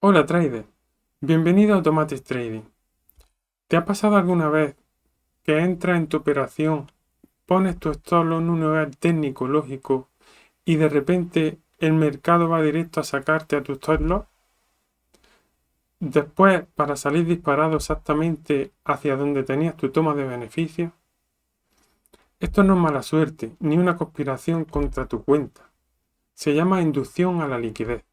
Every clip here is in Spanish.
Hola trader, bienvenido a Automatic Trading. ¿Te ha pasado alguna vez que entras en tu operación, pones tu stop loss en un nivel técnico lógico y de repente el mercado va directo a sacarte a tu stop loss? Después, para salir disparado exactamente hacia donde tenías tu toma de beneficios. Esto no es mala suerte ni una conspiración contra tu cuenta. Se llama inducción a la liquidez.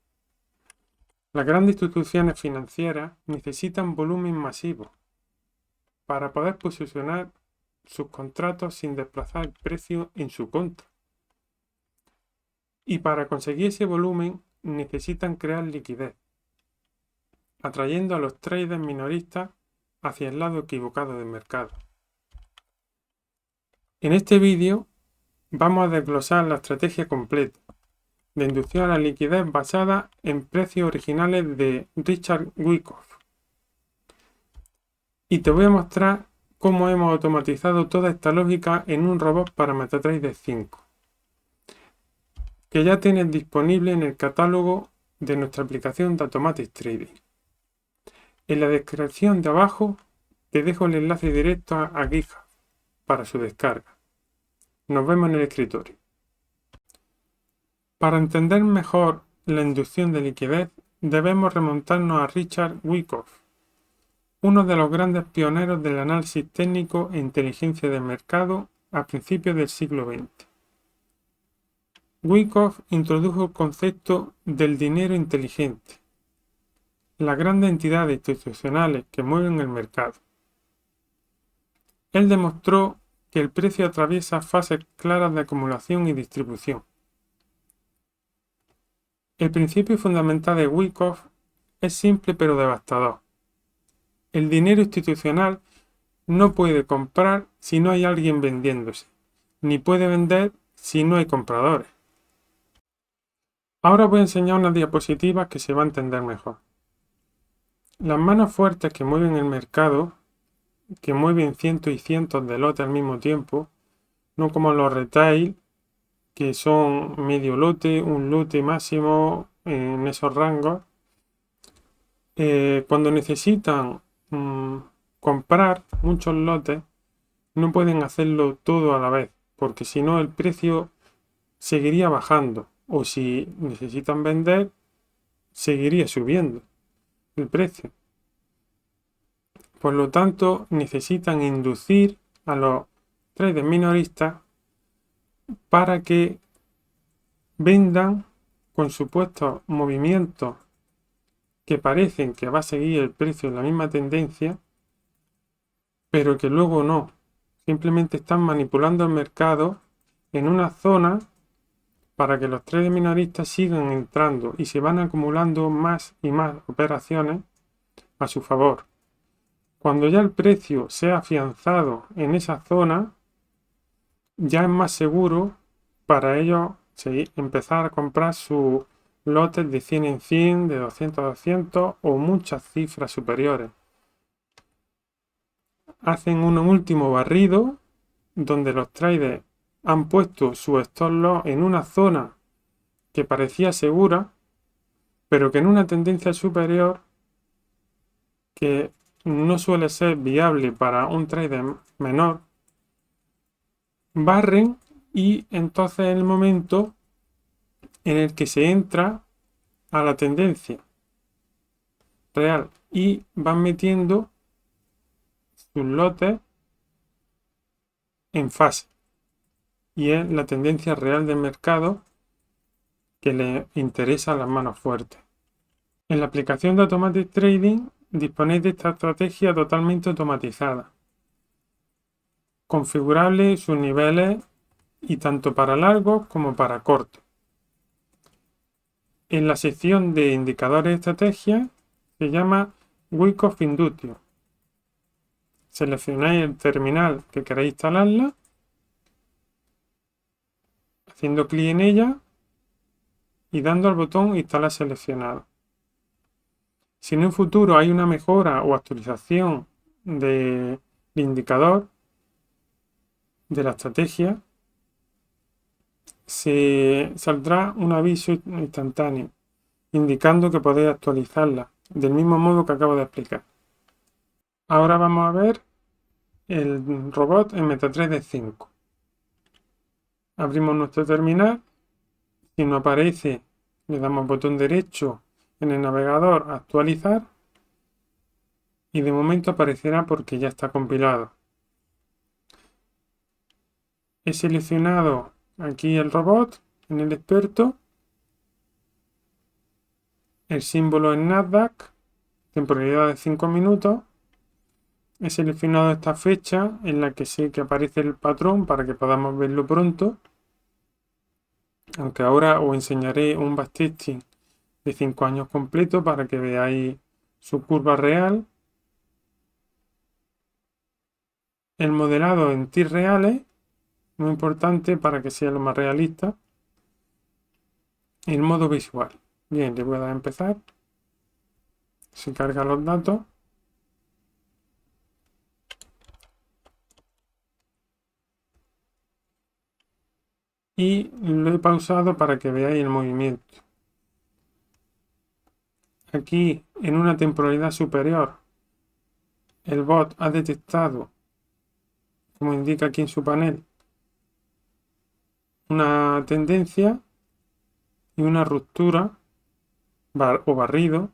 Las grandes instituciones financieras necesitan volumen masivo para poder posicionar sus contratos sin desplazar el precio en su contra. Y para conseguir ese volumen necesitan crear liquidez, atrayendo a los traders minoristas hacia el lado equivocado del mercado. En este vídeo vamos a desglosar la estrategia completa de inducción a la liquidez basada en precios originales de Richard Wyckoff. Y te voy a mostrar cómo hemos automatizado toda esta lógica en un robot para MetaTrader 5, que ya tienes disponible en el catálogo de nuestra aplicación de Automatic Trading. En la descripción de abajo te dejo el enlace directo a GitHub para su descarga. Nos vemos en el escritorio. Para entender mejor la inducción de liquidez, debemos remontarnos a Richard Wyckoff, uno de los grandes pioneros del análisis técnico e inteligencia de mercado a principios del siglo XX. Wyckoff introdujo el concepto del dinero inteligente, las grandes entidades institucionales que mueven el mercado. Él demostró que el precio atraviesa fases claras de acumulación y distribución. El principio fundamental de Wyckoff es simple pero devastador. El dinero institucional no puede comprar si no hay alguien vendiéndose, ni puede vender si no hay compradores. Ahora voy a enseñar unas diapositivas que se va a entender mejor. Las manos fuertes que mueven el mercado, que mueven cientos y cientos de lotes al mismo tiempo, no como los retail, que son medio lote, un lote máximo en esos rangos. Cuando necesitan comprar muchos lotes, no pueden hacerlo todo a la vez, porque si no el precio seguiría bajando, o si necesitan vender, seguiría subiendo el precio. Por lo tanto, necesitan inducir a los traders minoristas para que vendan con supuestos movimientos que parecen que va a seguir el precio en la misma tendencia, pero que luego no. Simplemente están manipulando el mercado en una zona para que los traders minoristas sigan entrando y se van acumulando más y más operaciones a su favor. Cuando ya el precio se ha afianzado en esa zona, ya es más seguro para ellos empezar a comprar sus lotes de 100 en 100, de 200 a 200 o muchas cifras superiores. Hacen un último barrido donde los traders han puesto su stop loss en una zona que parecía segura, pero que en una tendencia superior que no suele ser viable para un trader menor, barren y entonces es el momento en el que se entra a la tendencia real y van metiendo sus lotes en fase. Y es la tendencia real del mercado que le interesa a las manos fuertes. En la aplicación de Automatic Trading disponéis de esta estrategia totalmente automatizada, configurable sus niveles y tanto para largos como para cortos. En la sección de indicadores de estrategia se llama Wyckoff Induction. Seleccionáis el terminal que queréis instalarla, haciendo clic en ella y dando al botón Instalar seleccionado. Si en un futuro hay una mejora o actualización del indicador de la estrategia, se saldrá un aviso instantáneo indicando que podéis actualizarla del mismo modo que acabo de explicar. Ahora vamos a ver el robot en MetaTrader 5. Abrimos nuestro terminal. Si no aparece, le damos botón derecho en el navegador actualizar y de momento aparecerá porque ya está compilado. He seleccionado aquí el robot en el experto, el símbolo en Nasdaq, temporalidad de 5 minutos. He seleccionado esta fecha en la que sé que aparece el patrón para que podamos verlo pronto. Aunque ahora os enseñaré un backtesting de 5 años completo para que veáis su curva real. El modelado en TIR reales, muy importante para que sea lo más realista. El modo visual. Bien, le voy a dar a empezar. Se cargan los datos. Y lo he pausado para que veáis el movimiento. Aquí, en una temporalidad superior, el bot ha detectado, como indica aquí en su panel, una tendencia y una ruptura o barrido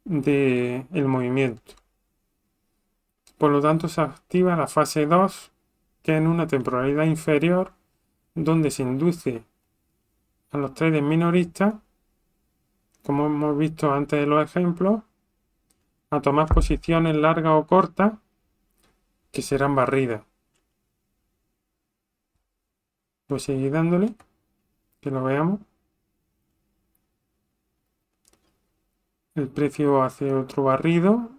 del movimiento. Por lo tanto, se activa la fase 2, que es en una temporalidad inferior, donde se induce a los traders minoristas, como hemos visto antes de los ejemplos, a tomar posiciones largas o cortas que serán barridas. Voy a seguir dándole, que lo veamos. El precio hace otro barrido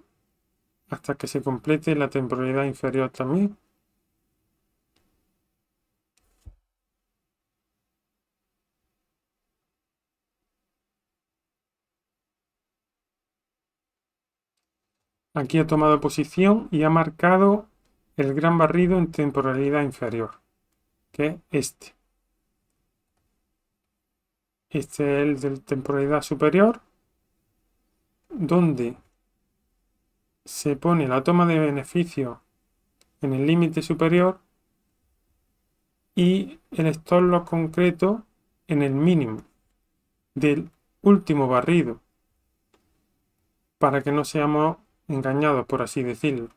hasta que se complete la temporalidad inferior también. Aquí ha tomado posición y ha marcado el gran barrido en temporalidad inferior, que es este. Este es el de temporalidad superior, donde se pone la toma de beneficio en el límite superior y el stop loss concreto en el mínimo del último barrido, para que no seamos engañados, por así decirlo.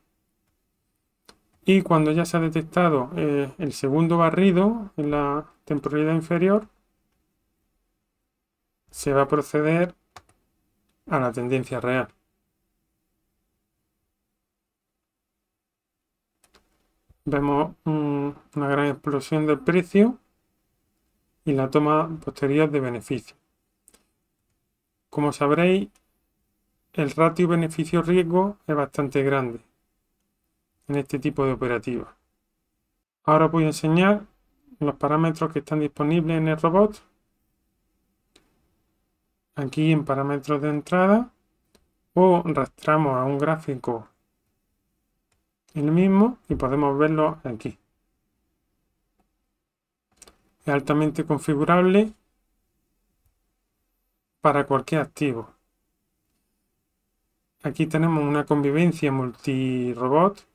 Y cuando ya se ha detectado el segundo barrido en la temporalidad inferior, se va a proceder a la tendencia real. Vemos una gran explosión del precio y la toma posterior de beneficio. Como sabréis, el ratio beneficio-riesgo es bastante grande en este tipo de operativas. Ahora voy a enseñar los parámetros que están disponibles en el robot. Aquí en parámetros de entrada o arrastramos a un gráfico el mismo y podemos verlo aquí. Es altamente configurable para cualquier activo. Aquí tenemos una convivencia multi-robot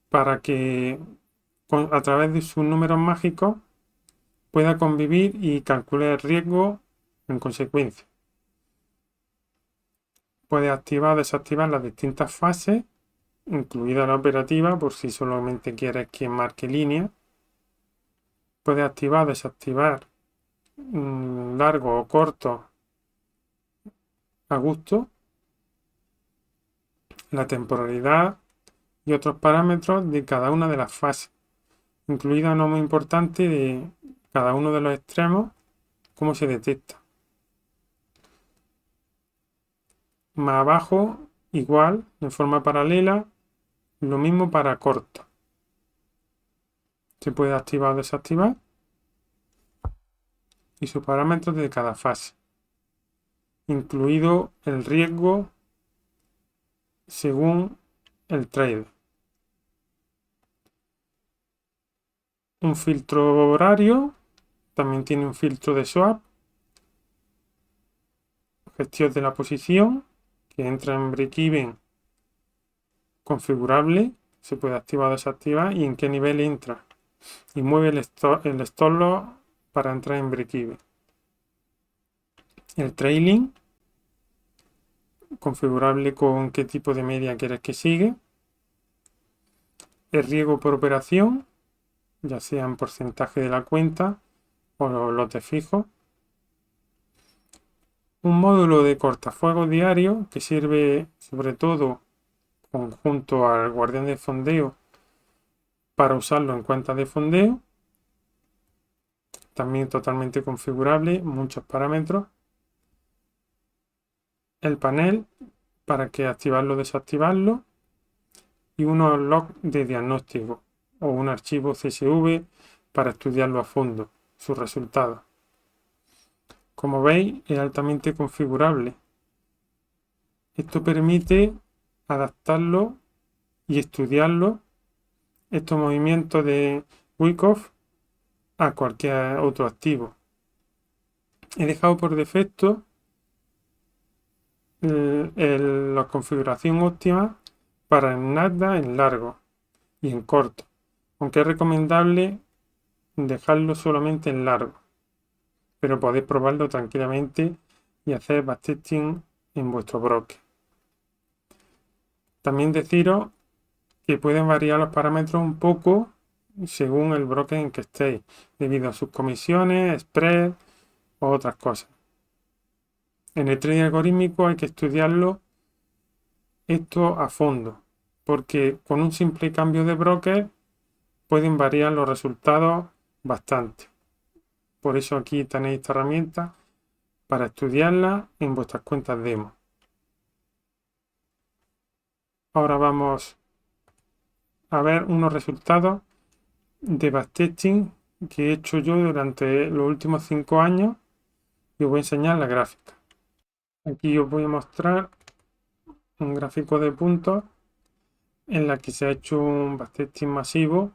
para que a través de sus números mágicos pueda convivir y calcular el riesgo en consecuencia. Puede activar o desactivar las distintas fases, incluida la operativa, por si solamente quieres que marque línea. Puede activar o desactivar largo o corto a gusto, la temporalidad y otros parámetros de cada una de las fases, incluida una muy importante de cada uno de los extremos, cómo se detecta. Más abajo, igual, de forma paralela, lo mismo para corto. Se puede activar o desactivar y sus parámetros de cada fase, incluido el riesgo según el trade. Un filtro horario, también tiene un filtro de swap, gestión de la posición, que entra en break-even configurable, se puede activar o desactivar, y en qué nivel entra. Y mueve el stop loss para entrar en break-even. El trailing, configurable con qué tipo de media quieres que sigue. El riesgo por operación, ya sea en porcentaje de la cuenta o los lotes fijos. Un módulo de cortafuegos diario que sirve sobre todo conjunto al guardián de fondeo para usarlo en cuentas de fondeo. También totalmente configurable, muchos parámetros. El panel para que activarlo o desactivarlo. Y unos logs de diagnóstico o un archivo CSV para estudiarlo a fondo, sus resultados. Como veis, es altamente configurable. Esto permite adaptarlo y estudiarlo, estos movimientos de Wyckoff, a cualquier otro activo. He dejado por defecto la configuración óptima para el Nasdaq en largo y en corto, aunque es recomendable dejarlo solamente en largo, pero podéis probarlo tranquilamente y hacer backtesting en vuestro broker. También deciros que pueden variar los parámetros un poco según el broker en que estéis, debido a sus comisiones, spread o otras cosas. En el trading algorítmico hay que estudiarlo esto a fondo, porque con un simple cambio de broker pueden variar los resultados bastante. Por eso aquí tenéis esta herramienta para estudiarla en vuestras cuentas demo. Ahora vamos a ver unos resultados de backtesting que he hecho yo durante los últimos 5 años y os voy a enseñar la gráfica. Aquí os voy a mostrar un gráfico de puntos en la que se ha hecho un backtesting masivo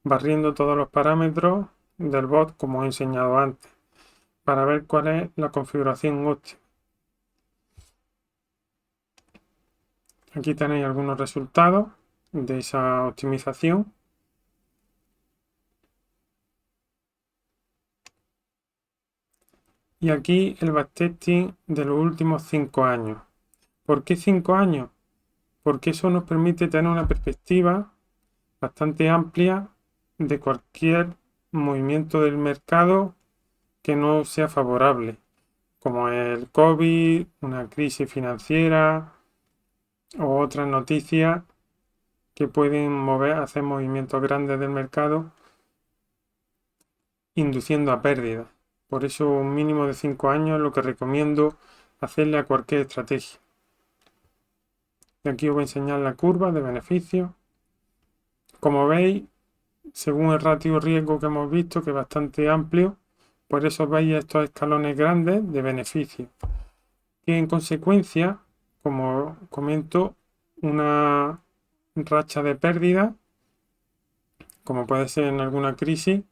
barriendo todos los parámetros del bot como he enseñado antes para ver cuál es la configuración óptima. Aquí tenéis algunos resultados de esa optimización. Y aquí el backtesting de los últimos 5 años. ¿Por qué 5 años? Porque eso nos permite tener una perspectiva bastante amplia de cualquier movimiento del mercado que no sea favorable, como el COVID, una crisis financiera o otras noticias que pueden hacer movimientos grandes del mercado induciendo a pérdidas. Por eso un mínimo de 5 años es lo que recomiendo hacerle a cualquier estrategia. Y aquí os voy a enseñar la curva de beneficios. Como veis, según el ratio riesgo que hemos visto, que es bastante amplio, por eso veis estos escalones grandes de beneficio. Y en consecuencia, como comento, una racha de pérdida, como puede ser en alguna crisis,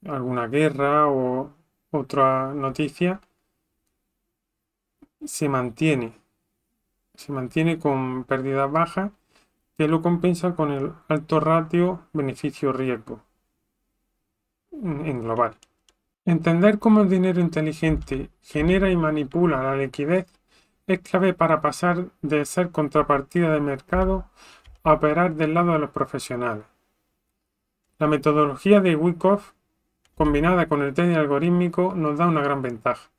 alguna guerra o otra noticia, se mantiene con pérdidas bajas que lo compensa con el alto ratio beneficio-riesgo en global. Entender cómo el dinero inteligente genera y manipula la liquidez es clave para pasar de ser contrapartida de mercado a operar del lado de los profesionales. La metodología de Wyckoff, combinada con el trading algorítmico, nos da una gran ventaja.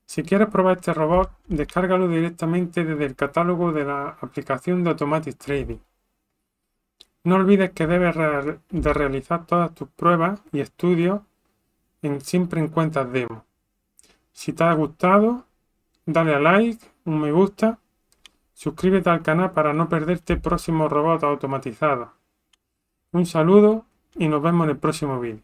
Si quieres probar este robot, descárgalo directamente desde el catálogo de la aplicación de Automatic Trading. No olvides que debes de realizar todas tus pruebas y estudios siempre en cuentas demo. Si te ha gustado, dale a like, un me gusta, suscríbete al canal para no perderte próximos robots automatizados. Un saludo y nos vemos en el próximo vídeo.